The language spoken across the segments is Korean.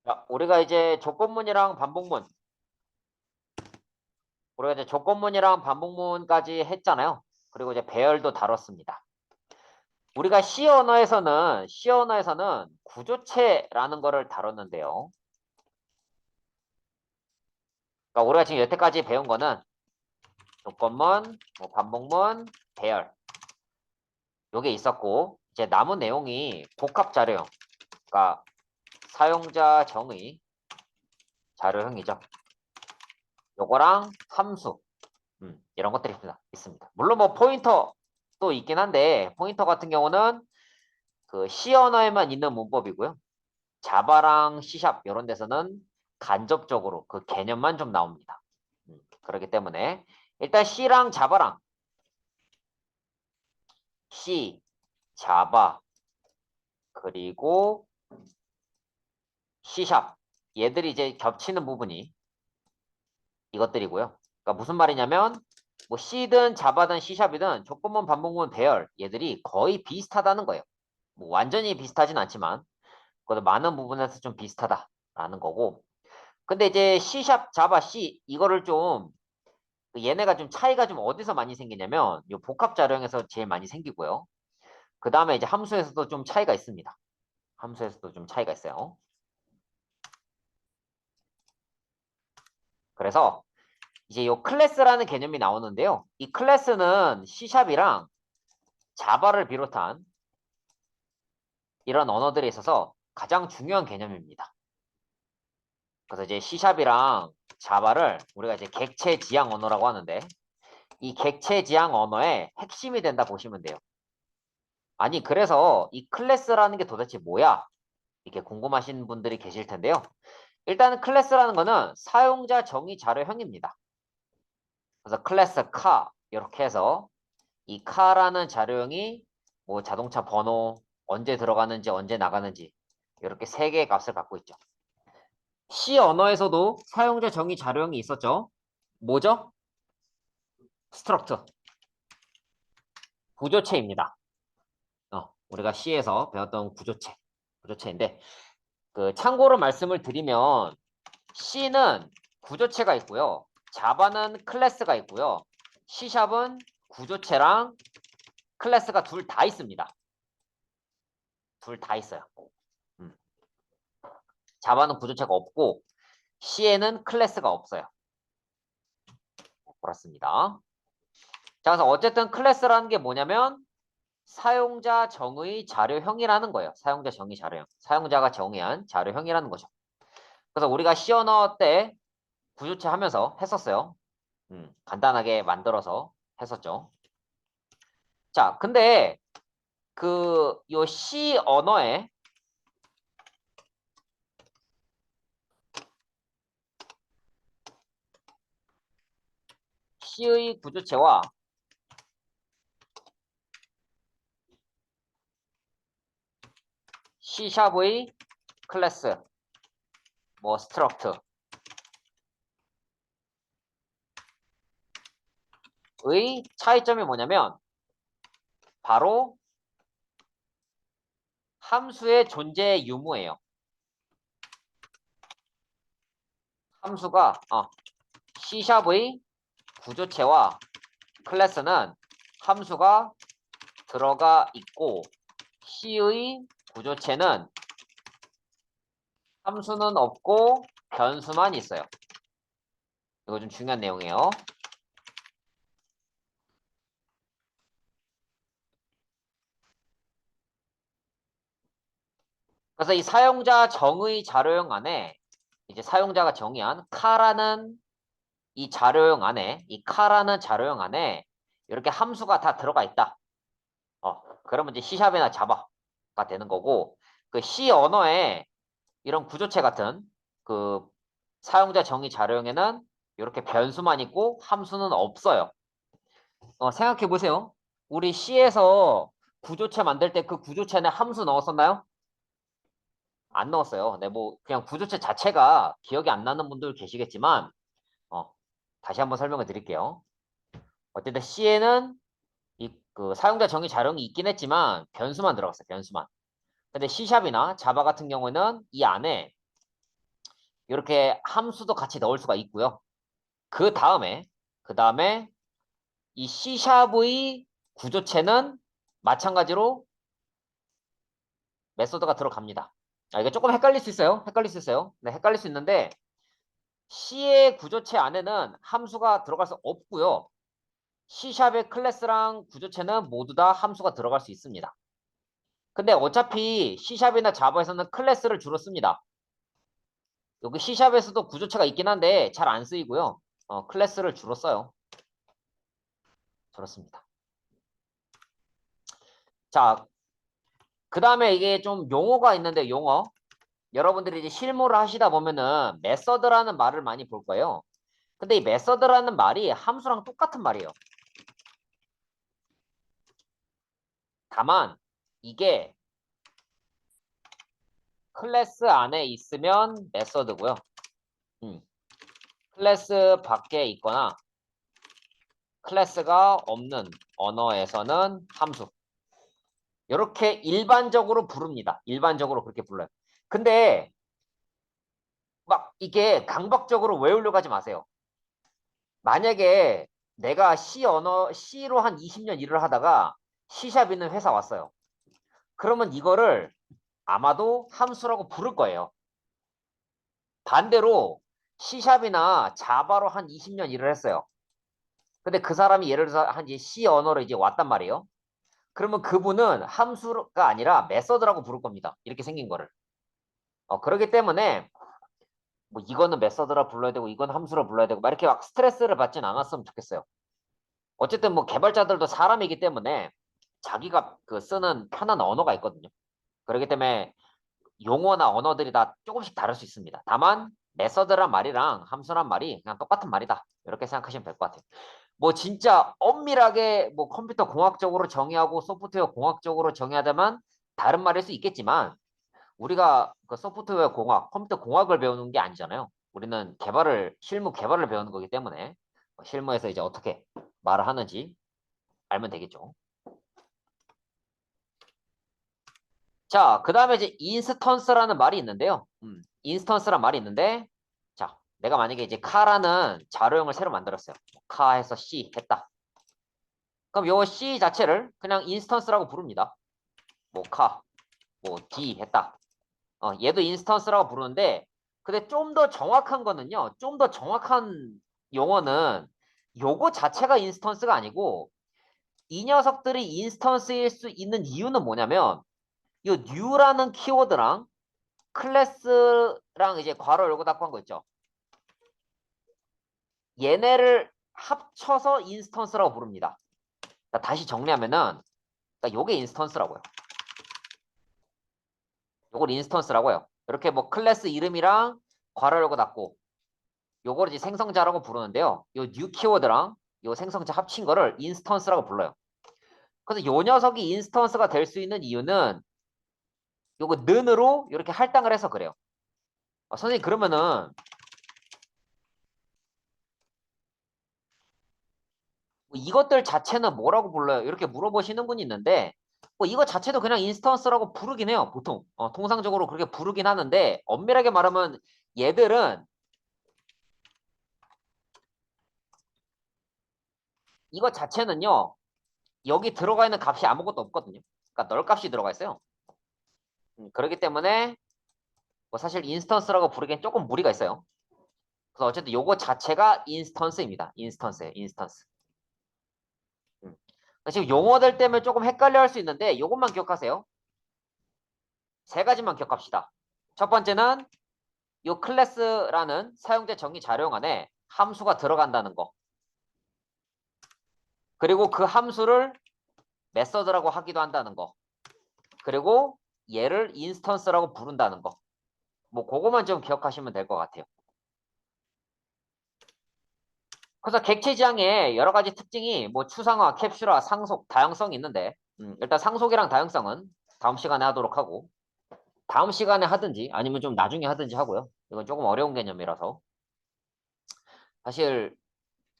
자, 우리가 이제 조건문이랑 반복문까지 했잖아요. 그리고 이제 배열도 다뤘습니다. 우리가 C 언어에서는 구조체라는 거를 다뤘는데요. 그러니까 우리가 지금 여태까지 배운 거는 조건문, 반복문, 배열 요게 있었고, 이제 남은 내용이 복합 자료형, 그러니까 사용자 정의 자료형이죠. 요거랑 함수, 이런 것들이 있습니다. 물론 뭐 포인터도 있긴 한데, 포인터 같은 경우는 그 C 언어에만 있는 문법이고요. 자바랑 C샵 이런 데서는 간접적으로 그 개념만 좀 나옵니다. 그렇기 때문에 일단 C랑 자바랑 C, 자바 그리고 C샵 얘들이 이제 겹치는 부분이 이것들이고요. 그러니까 무슨 말이냐면 뭐 C든 자바든 C샵이든 조건문, 반복문, 배열 얘들이 거의 비슷하다는 거예요. 뭐 완전히 비슷하진 않지만 그래도 많은 부분에서 좀 비슷하다라는 거고. 근데 이제 C샵, 자바, C 이거를 좀 얘네가 좀 차이가 좀 어디서 많이 생기냐면 이 복합 자료형에서 제일 많이 생기고요. 그 다음에 이제 함수에서도 좀 차이가 있습니다. 함수에서도 좀 차이가 있어요. 그래서 이제 이 클래스라는 개념이 나오는데요. 이 클래스는 C샵이랑 자바를 비롯한 이런 언어들에 있어서 가장 중요한 개념입니다. 그래서 이제 C샵이랑 자바를 우리가 이제 객체 지향 언어라고 하는데 이 객체 지향 언어의 핵심이 된다 보시면 돼요. 아니 그래서 이 클래스라는 게 도대체 뭐야? 이렇게 궁금하신 분들이 계실 텐데요. 일단은 클래스라는 거는 사용자 정의 자료형입니다. 그래서 클래스 카 이렇게 해서 이 카라는 자료형이 뭐 자동차 번호, 언제 들어가는지 언제 나가는지 이렇게 세 개의 값을 갖고 있죠. C 언어에서도 사용자 정의 자료형이 있었죠. 뭐죠? 스트럭트, 구조체입니다. 우리가 C에서 배웠던 구조체인데 그 참고로 말씀을 드리면 C는 구조체가 있고요. 자바는 클래스가 있고요. C샵은 구조체랑 클래스가 둘 다 있습니다. 둘 다 있어요. 음. 자바는 구조체가 없고 C에는 클래스가 없어요. 그렇습니다. 자, 그래서 어쨌든 클래스라는 게 뭐냐면 사용자 정의 자료형이라는 거예요. 사용자 정의 자료형. 사용자가 정의한 자료형이라는 거죠. 그래서 우리가 C 언어 때 구조체 하면서 했었어요. 간단하게 만들어서 했었죠. 자, 근데 요 C 언어에 C의 구조체와 C샵의 클래스, 뭐 스트럭트의 차이점이 뭐냐면 바로 함수의 존재 유무예요. 함수가 C샵의 구조체와 클래스는 함수가 들어가 있고 C의 구조체는 함수는 없고 변수만 있어요. 이거 좀 중요한 내용이에요. 그래서 이 사용자 정의 자료형 안에 이제 사용자가 정의한 카라는 이 자료형 안에 이 카라는 자료형 안에 이렇게 함수가 다 들어가 있다. 그러면 이제 C샵이나 자바가 되는 거고 그 C 언어에 이런 구조체 같은 그 사용자 정의 자료형에는 이렇게 변수만 있고 함수는 없어요. 생각해 보세요. 우리 C에서 구조체 만들 때 그 구조체는 함수 넣었었나요? 안 넣었어요. 네, 뭐 그냥 구조체 자체가 기억이 안 나는 분들 계시겠지만 다시 한번 설명을 드릴게요. 어쨌든 C에는 이 그 사용자 정의 자료형이 있긴 했지만 변수만 들어갔어요. 변수만. 근데 C샵이나 자바 같은 경우에는 이 안에 이렇게 함수도 같이 넣을 수가 있고요. 그 다음에 이 C샵의 구조체는 마찬가지로 메소드가 들어갑니다. 이게 조금 헷갈릴 수 있어요. 네, 헷갈릴 수 있는데 C의 구조체 안에는 함수가 들어갈 수 없고요. C샵의 클래스랑 구조체는 모두 다 함수가 들어갈 수 있습니다. 근데 어차피 C샵이나 자바에서는 클래스를 주로 씁니다. 여기 C샵에서도 구조체가 있긴 한데 잘 안 쓰이고요. 클래스를 주로 써요. 그렇습니다. 자, 그 다음에 이게 좀 용어가 있는데 용어. 여러분들이 이제 실무를 하시다 보면은 메서드라는 말을 많이 볼 거예요. 근데 이 메서드라는 말이 함수랑 똑같은 말이에요. 다만 이게 클래스 안에 있으면 메서드고요. 클래스 밖에 있거나 클래스가 없는 언어에서는 함수. 이렇게 일반적으로 부릅니다. 일반적으로 그렇게 불러요. 근데 막 이게 강박적으로 외우려고 하지 마세요. 만약에 내가 C로 한 20년 일을 하다가 C샵 있는 회사 왔어요. 그러면 이거를 아마도 함수라고 부를 거예요. 반대로 C샵이나 자바로 한 20년 일을 했어요. 근데 그 사람이 예를 들어서 한 이제 C 언어로 이제 왔단 말이에요. 그러면 그분은 함수가 아니라 메서드라고 부를 겁니다. 이렇게 생긴 거를. 그렇기 때문에 뭐 이거는 메서드라 불러야 되고 이건 함수라 불러야 되고 막 이렇게 막 스트레스를 받진 않았으면 좋겠어요. 어쨌든 뭐 개발자들도 사람이기 때문에 자기가 그 쓰는 편한 언어가 있거든요. 그렇기 때문에 용어나 언어들이 다 조금씩 다를 수 있습니다. 다만 메서드란 말이랑 함수란 말이 그냥 똑같은 말이다. 이렇게 생각하시면 될 것 같아요. 뭐 진짜 엄밀하게 뭐 컴퓨터 공학적으로 정의하고 소프트웨어 공학적으로 정의하자면 다른 말일 수 있겠지만 우리가 그 소프트웨어 공학, 컴퓨터 공학을 배우는 게 아니잖아요. 우리는 실무 개발을 배우는 거기 때문에 실무에서 이제 어떻게 말을 하는지 알면 되겠죠. 자, 그 다음에 이제 인스턴스라는 말이 있는데요. 인스턴스란 말이 있는데, 자, 내가 만약에 이제 카라는 자료형을 새로 만들었어요. 카 해서 C 했다. 그럼 요 C 자체를 그냥 인스턴스라고 부릅니다. 뭐 카, 뭐 D 했다. 얘도 인스턴스라고 부르는데, 근데 좀 더 정확한 거는요. 좀 더 정확한 용어는 요거 자체가 인스턴스가 아니고 이 녀석들이 인스턴스일 수 있는 이유는 뭐냐면 이 new라는 키워드랑 클래스랑 이제 괄호 열고 닫고 한 거 있죠. 얘네를 합쳐서 인스턴스라고 부릅니다. 다시 정리하면은 요게 인스턴스라고요. 요걸 인스턴스라고요. 이렇게 뭐 클래스 이름이랑 괄호 열고 닫고 요걸 이제 생성자라고 부르는데요. 요 new 키워드랑 요 생성자 합친 거를 인스턴스라고 불러요. 그래서 요 녀석이 인스턴스가 될 수 있는 이유는 요거 는으로 이렇게 할당을 해서 그래요. 선생님 그러면은 뭐 이것들 자체는 뭐라고 불러요? 이렇게 물어보시는 분이 있는데 뭐 이거 자체도 그냥 인스턴스라고 부르긴 해요. 보통 통상적으로 그렇게 부르긴 하는데 엄밀하게 말하면 얘들은 이거 자체는요. 여기 들어가 있는 값이 아무것도 없거든요. 그러니까 널 값이 들어가 있어요. 그렇기 때문에 뭐 사실 인스턴스라고 부르기엔 조금 무리가 있어요. 그래서 어쨌든 요거 자체가 인스턴스입니다. 인스턴스예요. 인스턴스. 음. 지금 용어들 때문에 조금 헷갈려 할 수 있는데 요것만 기억하세요. 세 가지만 기억합시다. 첫 번째는 이 클래스라는 사용자 정의 자료형 안에 함수가 들어간다는 거. 그리고 그 함수를 메서드라고 하기도 한다는 거. 그리고 얘를 인스턴스라고 부른다는 거. 뭐 그거만 좀 기억하시면 될 것 같아요. 그래서 객체 지향에 여러 가지 특징이 뭐 추상화, 캡슐화, 상속, 다양성이 있는데 일단 상속이랑 다양성은 다음 시간에 하도록 하고 다음 시간에 하든지 아니면 좀 나중에 하든지 하고요. 이건 조금 어려운 개념이라서 사실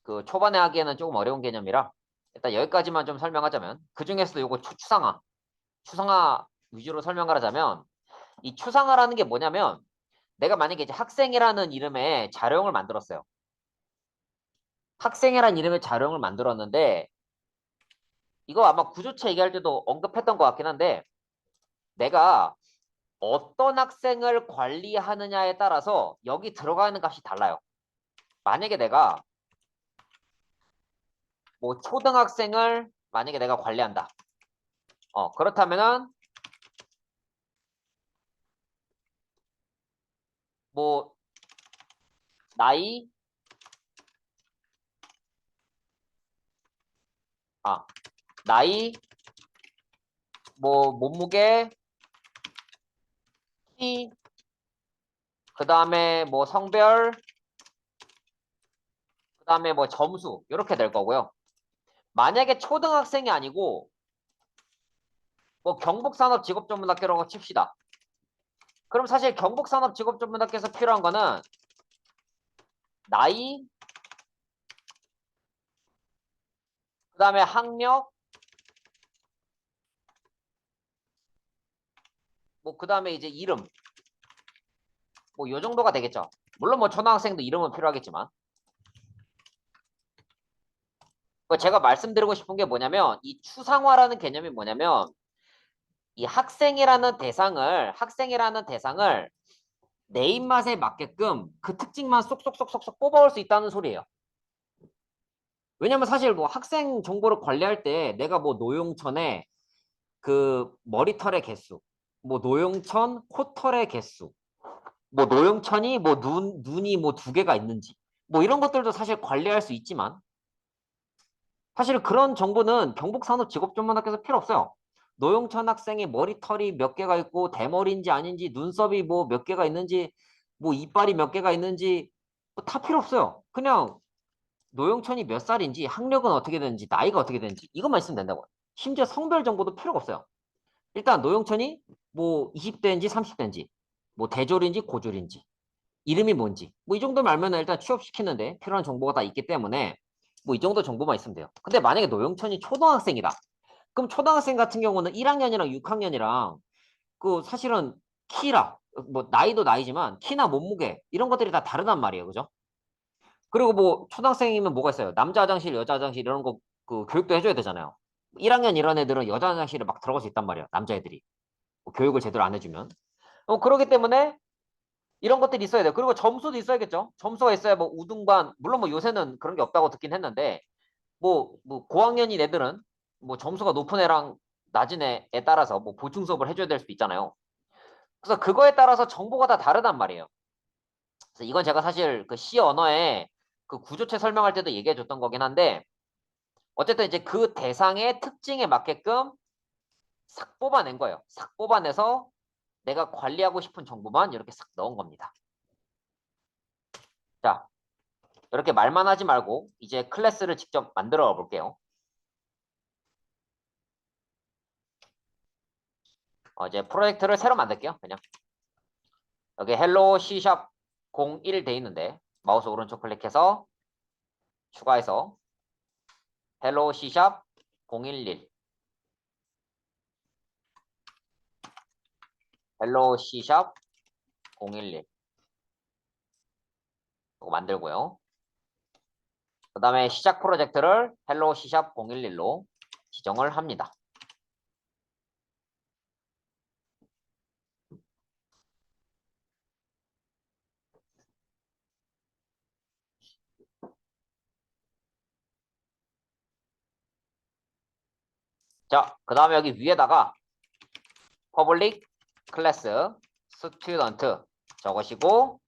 그 초반에 하기에는 조금 어려운 개념이라 일단 여기까지만 좀 설명하자면 그 중에서도 요거 추상화 위주로 설명을 하자면 이 추상화라는 게 뭐냐면 내가 만약에 이제 학생이라는 이름의 자료형을 만들었어요. 학생이라는 이름의 자료형을 만들었는데 이거 아마 구조체 얘기할 때도 언급했던 것 같긴 한데 내가 어떤 학생을 관리하느냐에 따라서 여기 들어가는 값이 달라요. 만약에 내가 뭐 초등학생을 만약에 내가 관리한다. 그렇다면은 뭐 나이 아 나이 뭐 몸무게 키 그다음에 뭐 성별 그다음에 뭐 점수 이렇게 될 거고요. 만약에 초등학생이 아니고 뭐 경북산업직업전문학교라고 칩시다. 그럼 사실 경북산업직업전문학교에서 필요한 거는 나이 그다음에 학력 뭐 그다음에 이제 이름 뭐 요 정도가 되겠죠. 물론 뭐 초등학생도 이름은 필요하겠지만 제가 말씀드리고 싶은 게 뭐냐면 이 추상화라는 개념이 뭐냐면 이 학생이라는 대상을 내 입맛에 맞게끔 그 특징만 쏙쏙쏙쏙쏙 뽑아올 수 있다는 소리예요. 왜냐면 사실 뭐 학생 정보를 관리할 때 내가 뭐 노용천의 그 머리털의 개수, 뭐 노용천 코털의 개수, 뭐 노용천이 뭐 눈이 뭐 두 개가 있는지 뭐 이런 것들도 사실 관리할 수 있지만 사실 그런 정보는 경북산업직업전문학교에서 필요 없어요. 노용천 학생의 머리털이 몇 개가 있고 대머리인지 아닌지 눈썹이 뭐 몇 개가 있는지 뭐 이빨이 몇 개가 있는지 뭐다 필요 없어요. 그냥 노용천이 몇 살인지 학력은 어떻게 되는지 나이가 어떻게 되는지 이것만 있으면 된다고요. 심지어 성별 정보도 필요가 없어요. 일단 노용천이 뭐 20대인지 30대인지 뭐 대졸인지 고졸인지 이름이 뭔지 뭐 이 정도만 알면 일단 취업시키는데 필요한 정보가 다 있기 때문에 뭐 이 정도 정보만 있으면 돼요. 근데 만약에 노영천이 초등학생이다. 그럼 초등학생 같은 경우는 1학년이랑 6학년이랑 그 사실은 키라 뭐 나이도 나이지만 키나 몸무게 이런 것들이 다 다르단 말이에요. 그죠? 그리고 뭐 초등학생이면 뭐가 있어요? 남자 화장실, 여자 화장실 이런 거 그 교육도 해줘야 되잖아요. 1학년 이런 애들은 여자 화장실에 막 들어갈 수 있단 말이에요. 남자애들이. 뭐 교육을 제대로 안 해주면. 그러기 때문에 이런 것들이 있어야 돼요. 그리고 점수도 있어야겠죠. 점수가 있어야 뭐 우등반, 물론 뭐 요새는 그런 게 없다고 듣긴 했는데, 뭐 고학년인 애들은 뭐 점수가 높은 애랑 낮은 애에 따라서 뭐 보충 수업을 해줘야 될 수도 있잖아요. 그래서 그거에 따라서 정보가 다 다르단 말이에요. 그래서 이건 제가 사실 그 C 언어에 그 구조체 설명할 때도 얘기해 줬던 거긴 한데, 어쨌든 이제 그 대상의 특징에 맞게끔 싹 뽑아낸 거예요. 싹 뽑아내서 내가 관리하고 싶은 정보만 이렇게 싹 넣은 겁니다. 자, 이렇게 말만 하지 말고 이제 클래스를 직접 만들어 볼게요. 이제 프로젝트를 새로 만들게요. 그냥 여기 헬로 C샵 01 돼 있는데 마우스 오른쪽 클릭해서 추가해서 헬로 C샵 011 헬로 C샵 011 이거 만들고요. 그 다음에 시작 프로젝트를 헬로 C샵 011로 지정을 합니다. 자, 그 다음에 여기 위에다가 public class student 적으시고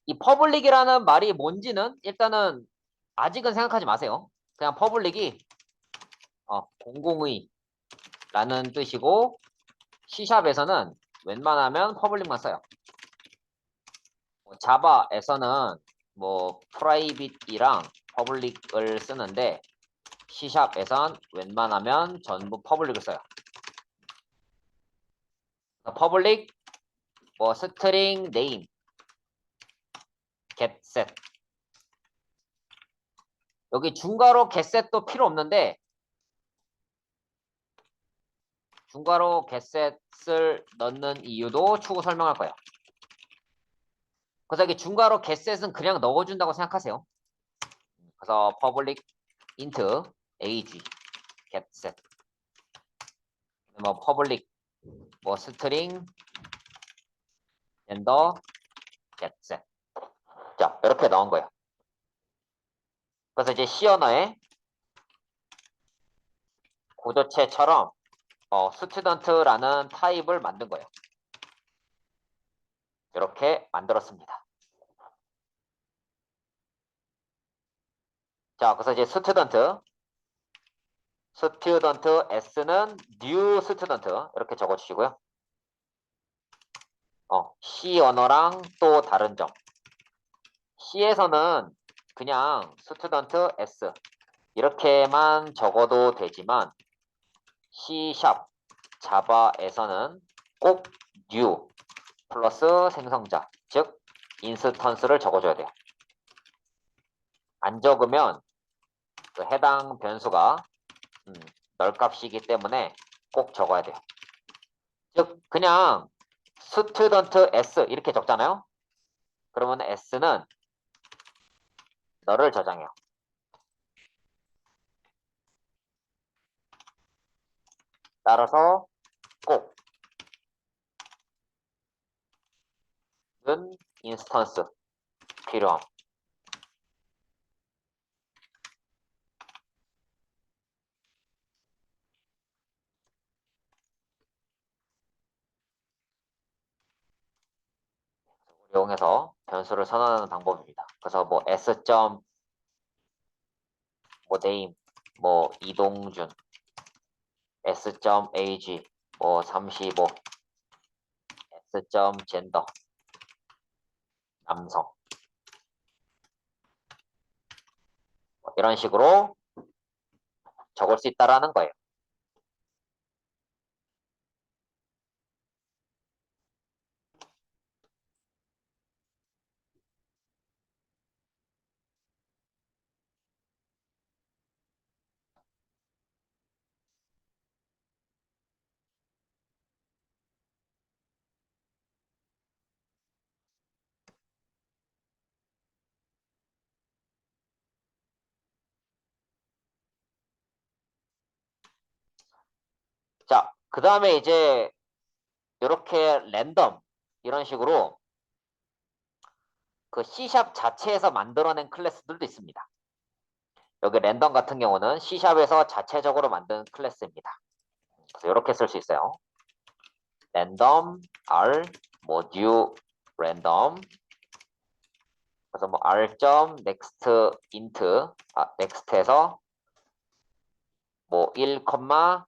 이 퍼블릭이라는 말이 뭔지는 일단은 아직은 생각하지 마세요. 그냥 퍼블릭이 공공의 라는 뜻이고 C샵에서는 웬만하면 퍼블릭만 써요. 자바에서는 뭐 프라이빗이랑 퍼블릭을 쓰는데 C샵에선 웬만하면 전부 퍼블릭을 써요. 퍼블릭 뭐 스트링 네임 getset 여기 중괄호 getset도 필요 없는데 중괄호 getset을 넣는 이유도 추후 설명할 거예요. 그래서 여기 중괄호 getset은 그냥 넣어준다고 생각하세요. 그래서 public int age getset 뭐 public 뭐 string gender getset 자 이렇게 넣은 거예요. 그래서 이제 C 언어의 구조체처럼 student라는 타입을 만든 거예요. 이렇게 만들었습니다. 자, 그래서 이제 student S는 new student 이렇게 적어주시고요. C 언어랑 또 다른 점. C에서는 그냥 student S 이렇게만 적어도 되지만 C# 자바에서는 꼭 new 플러스 생성자 즉 인스턴스를 적어줘야 돼요. 안 적으면 그 해당 변수가 널값이기 때문에 꼭 적어야 돼요. 즉 그냥 student S 이렇게 적잖아요. 그러면 S는 너를 저장해요. 따라서 꼭 는 인스턴스 필요함. 이용해서 변수를 선언하는 방법입니다. 그래서 뭐 S. 뭐 name 뭐 이동준 S.ag 뭐 35 S.gender 남성 뭐 이런 식으로 적을 수 있다라는 거예요. 자, 그 다음에 이제 이렇게 랜덤 이런 식으로 그 C# 자체에서 만들어낸 클래스들도 있습니다. 여기 랜덤 같은 경우는 C#에서 자체적으로 만든 클래스입니다. 그래서 이렇게 쓸 수 있어요. 랜덤 R 뭐 new 랜덤 그래서 뭐 r.next int next에서 뭐 1,3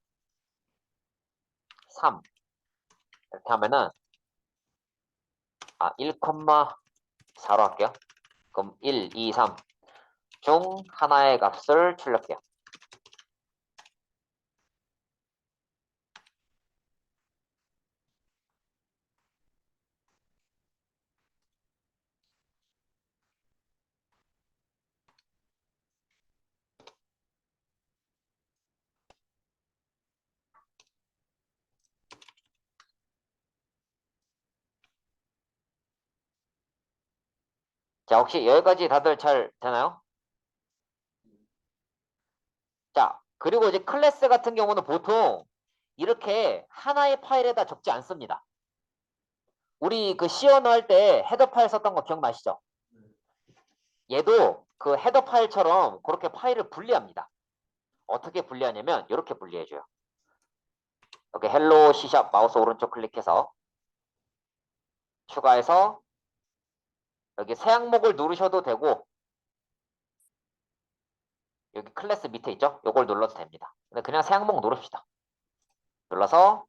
이렇게 하면은 1,4로 할게요. 그럼 1, 2, 3 중 하나의 값을 출력해요. 자, 혹시 여기까지 다들 잘 되나요? 자, 그리고 이제 클래스 같은 경우는 보통 이렇게 하나의 파일에다 적지 않습니다. 우리 그 C 언어 할 때 헤더 파일 썼던 거 기억나시죠? 얘도 그 헤더 파일처럼 그렇게 파일을 분리합니다. 어떻게 분리하냐면 이렇게 분리해줘요. 이렇게 헬로 C# 마우스 오른쪽 클릭해서 추가해서 여기 새 항목을 누르셔도 되고 여기 클래스 밑에 있죠? 요걸 눌러도 됩니다. 근데 그냥 새 항목 누릅시다. 눌러서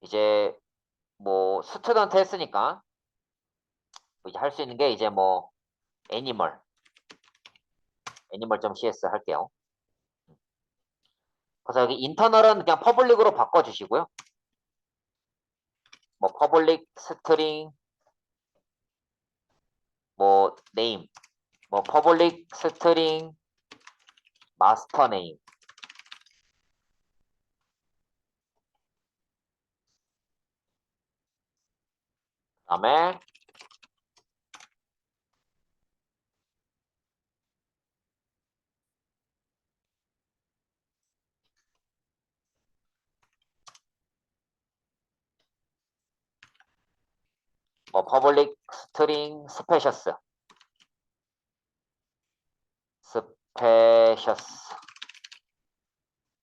이제 뭐 스튜던트 했으니까 이제 할 수 있는 게 이제 뭐 애니멀.cs 할게요. 그래서 여기 인터널은 그냥 퍼블릭으로 바꿔주시고요. 뭐 퍼블릭 스트링 뭐 네임 뭐 퍼블릭 스트링 마스터 네임 그다음에 뭐 퍼블릭 스트링 스페셔스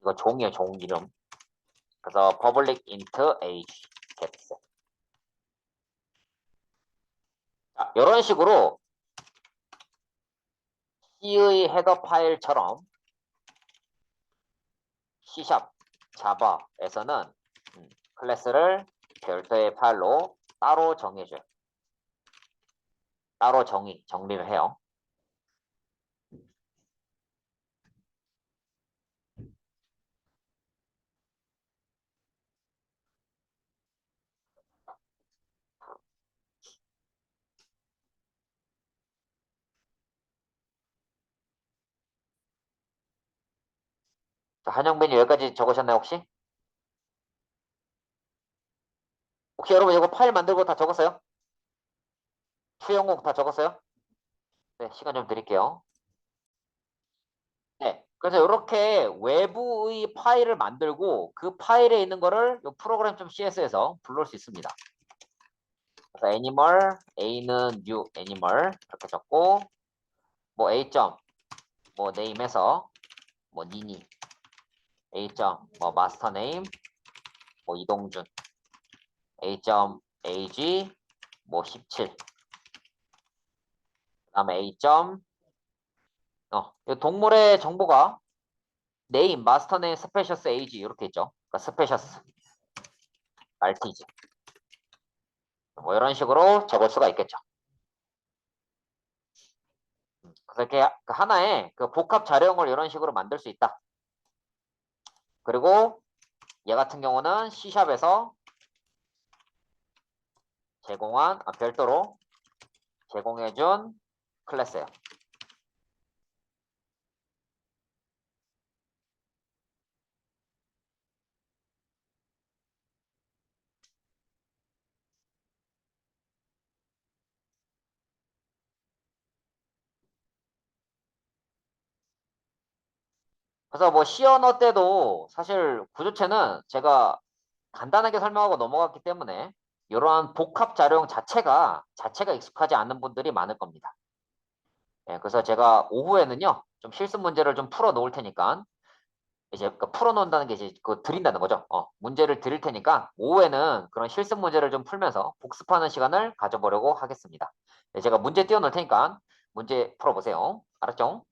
이거 종이에요, 종 이름. 그래서 public int age 캡스. 자, 이런 식으로 C의 헤더 파일처럼 C# 자바에서는 클래스를 별도의 파일로 따로 정해줘요. 따로 정리를 해요. 자, 한영빈이 여기까지 적으셨나요, 혹시? 혹시 여러분 이거 파일 만들고 다 적었어요? 수영공 다 적었어요? 네, 시간 좀 드릴게요. 네, 그래서 이렇게 외부의 파일을 만들고 그 파일에 있는 거를 이 프로그램 좀 CS에서 불러올 수 있습니다. 그래서 애니멀, A는 new 애니멀 이렇게 적고 뭐 A. 뭐 name에서 뭐 니니 A. 뭐 마스터 네임 뭐 이동준 A. age 뭐 17 그다음에 A. 이 동물의 정보가 네임, 마스터 네임, 스페셔스 에이지 이렇게 있죠. 그러니까 스페셔스, 말티즈 뭐 이런 식으로 적을 수가 있겠죠. 그래서 이렇게 그 하나의 그 복합 자료형을 이런 식으로 만들 수 있다. 그리고 얘 같은 경우는 C샵에서 별도로 제공해준 클래스예요. 그래서 뭐 C 언어 때도 사실 구조체는 제가 간단하게 설명하고 넘어갔기 때문에 이러한 복합 자료형 자체가 익숙하지 않은 분들이 많을 겁니다. 예, 그래서 제가 오후에는요 좀 실습 문제를 좀 풀어 놓을 테니까 이제 그 풀어 놓는다는 게 이제 그 드린다는 거죠. 문제를 드릴 테니까 오후에는 그런 실습 문제를 좀 풀면서 복습하는 시간을 가져보려고 하겠습니다. 네, 제가 문제 띄워 놓을 테니까 문제 풀어보세요. 알았죠?